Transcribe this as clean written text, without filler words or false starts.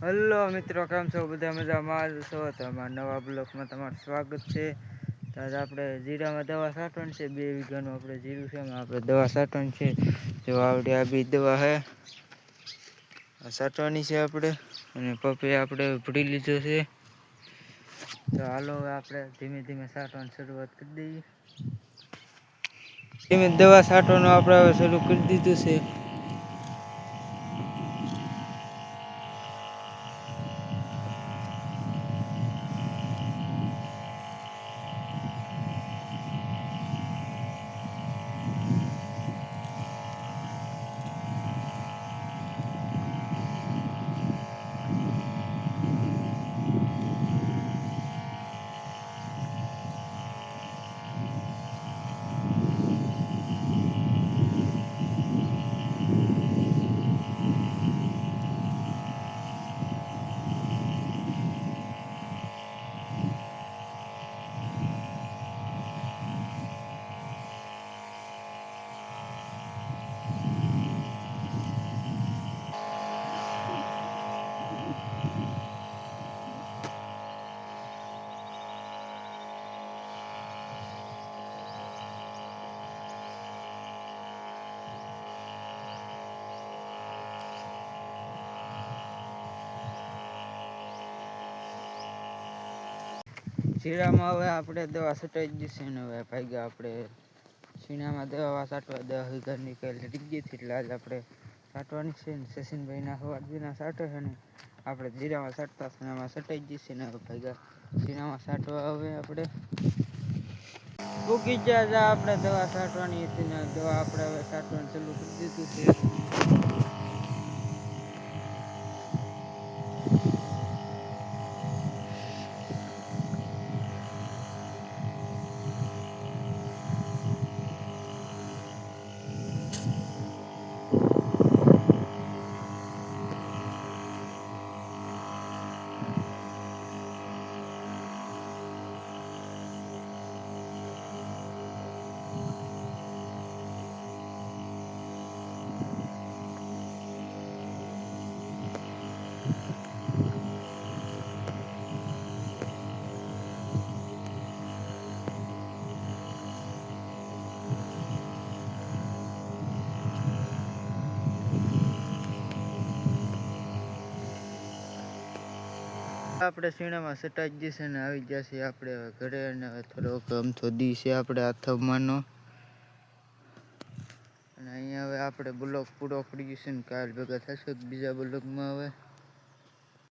Hello મિત્રો, કેમ છો? બધા મજામાં છો? તમારા નવા બ્લોકમાં તમારું સ્વાગત છે. તો આજે આપણે જીરામાં દવા છાંટવાની છે. 2 વીઘાનું આપણે જીરું છે, એમાં આપણે દવા છાંટવાની છે. જો આવડે આ બી દવા હે છાંટવાની છે આપણે, અને પપૈયા આપણે ભરી લીધો છે. તો હાલો હવે આપણે ધીમે ધીમે છાંટવાની શરૂઆત કરી દઈએ. ધીમે દવા છાંટવાનું આપણે હવે શરૂ કરી દીધું છે. જીરામાં હવે આપણે દવા છટાઈ દીધી ને હવે ભાગ્યા આપણે શીણામાં દવા છાંટવા 10 વીઘાની પહેલી ડીગી હતી, એટલે આજે આપણે છાંટવાની છે. ને સચિનભાઈના હવારજીના છાંટે છે, ને આપણે જીરામાં છાંટતા એમાં છટાઈ દીધી ને ભાગ્યા શીણામાં છાંટવા હવે આપણે ઉગી ગયા. આપણે દવા છાંટવાની હતી ને દવા આપણે હવે છાંટવાનું ચાલુ કરી દીધું છે. આપણે શીણામાં છટાઈ દીધી ને આવી જશે આપણે ઘરે, અને થોડોક અમથો દી છે આપણે આથમવાનો, અને અહીંયા હવે આપણે બ્લોક પૂરો કરી ગયો છે ને કાલ ભેગા થશે બીજા બ્લોકમાં. હવે